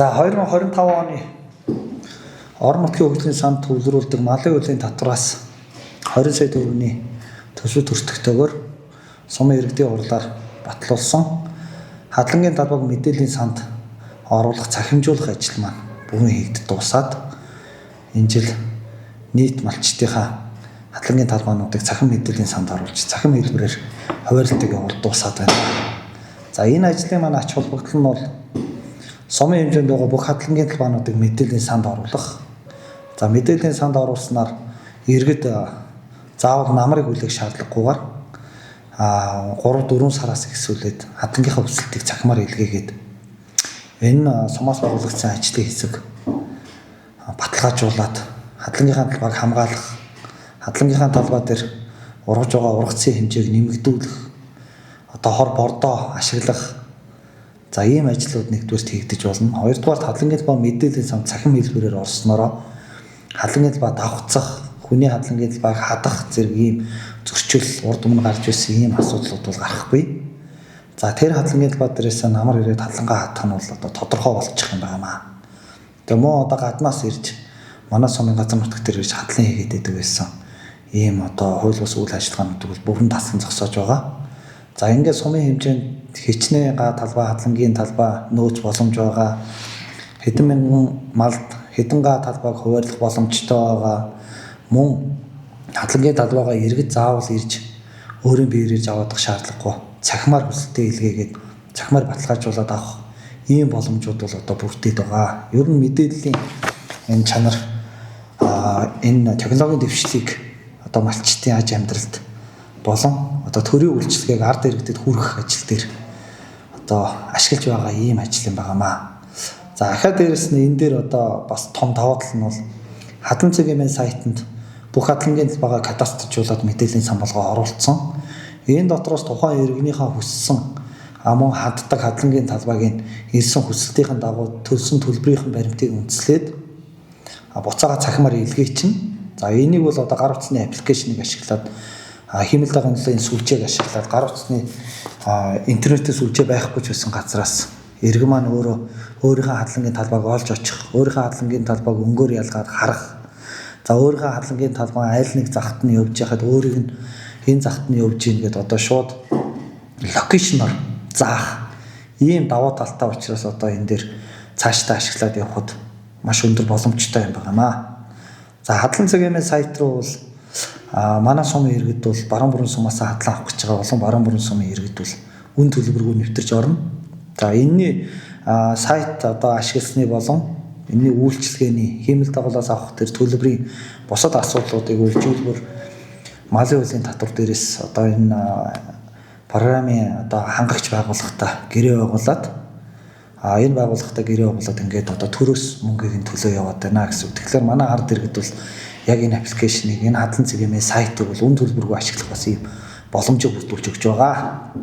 За 2025 оны орон нутгийн хөгжлийн санд төвлөрүүлдэг малын үеийн татвараас 20 сая төгрөгийн төсөв төртөгтэйгээр сумын иргэдийн хурлаар батлуулсан хадлагын талбайг мэдээллийн санд оруулах цахимжуулах ажил маань бүрэн хийгдэж дуусаад энэ жил нийт малчдынхаа хадлагын талбайнуудыг цахим мэдээллийн санд оруулж цахим хэлбэрээр хуваарлтыг явуулж дуусаад байна. За энэ ажлын маань ач холбогдол нь бол сумын хэмжээнд байгаа бүх хадлагын талбайнуудыг мэдээллийн санд оруулах. За мэдээллийн санд оруулснаар иргэд заавал намрыг хүлээх шаардлагагүйгээр 3-4 сараас ихсүүлээд хадлагынхаа өсөлтийг цахимаар илгээгээд энэ сумаас байгуулагдсан ажлын хэсэг баталгаажуулаад хадлагынхаа талбайг хамгаалах, хадлагынхаа талбай дээр ургаж байгаа ургацын хэмжээг нэмэгдүүлэх, одоо хор бордоо ашиглах. За ийм ажлууд нэгдүгээрт хийгдэж болно. Хоёрдугаар хадлагын талбай мэдээллийн санд цахим хэлбэрээр орсноороо хадлагын талбай давхцах, хүний хадлагын талбайг хадах зэрэг ийм зөрчил урд өмнө гарч ирсэн ийм асуудлууд бол гарахгүй. За тэр хадлагын талбай дээрээс намар ирээд хадлагаа хадах нь бол одоо тодорхой болчих юм байна. Тэгээ мөн одоо гаднаас ирж манай сумын газар нутагт ирж хадлан хийгээд байдаг байсан. Ийм одоо хууль бус үйл ажиллагаанууд бол бүрэн дасган зогсоож байгаа. За ингээд сумын хэмжээнд хичнээн талбай хадлагын талбай нөөц боломж байгаа. Хэдэн мянган малд хэдэн талбайг хуваарлах боломжтой байгаа. Мөн хадлагын талбайгаа иргэд заавал ирж өөрийн биеэр аваадах шаардлагагүй. Цахимаар хүсэлтээ илгээгээд цахимаар баталгаажуулаад авах ийм боломжууд бол одоо бүрдээд байгаа. Ер нь мэдээллийн энэ чанар энэ технологийн дэвшлийг одоо малчтын аж амьдралд болон одоо төрийн үйлчлэгийг ард иргэдэд хүргэх ажил дээр одоо ашиглаж байгаа ийм ажил юм байнамаа. За ахаа дээрэс нь энэ дээр одоо бас том давуу тал нь бол хадлан цэгийн сайтанд бүх хадлагын талбайгаа кадастржуулаад мэдээллийн самбалгаа оруулсан. Энэ дотроос тухайн иргэнийхээ хүссэн мөн хаддаг хадлагын талбайг ирсэн хүсэлтийн дагуу төлсөн төлбөрийн баримтыг үндэслээд буцаага цахимаар илгээ чинь. За энийг бол одоо гар утасны аппликейшнийг ашиглаад хэмэл дагын энэ сүлжээг ашиглаад гар утасны интернетээс сүлжээ байхгүй ч байсан газраас иргэн маань өөрийнхөө хадлагын талбайг олж очих, өөрийнхөө хадлагын талбайг өнгөөр ялгаад харах. За өөрийнхөө хадлагын талбай айл нэг захад нь явж яхад өөрийг нь энэ захад нь явж ийн гэдээ одоо шууд локейшноор заах ийм давуу талтай учраас одоо энэ дээр цаашдаа ашиглаад явхад маш өндөр боломжтой юм байнамаа. За хадлан цэгийн сайт руу бол манай сумын иргэд бол баруун бүрэн сумаас хадлан авах гэж байгаа болон баруун бүрэн сумын иргэд бол үн төлбөргүй нэвтэрч орно. За энэний сайт одоо ашигласны болон энэний үйлчилгээний хэмэл дагуулаас авах тэр төлбөрийн бусад асуудлуудыг үйлчилбэр малын үеийн татвар дээрээс одоо энэ програмын одоо хангагч байгууллагатай гэрээ байгуулад энэ байгууллагатай гэрээ байгуулад ингээд одоо төрөөс мөнгийг нь төлөө яваад байна гэсэн үг. Тэгэхээр манай ард иргэд бол яг энэ аппликейшнийг энэ хадлан цэгийн сайтыг бол үн төлбөргүй ашиглах бас ийм боломжийг бүрдүүлж өгч байгаа.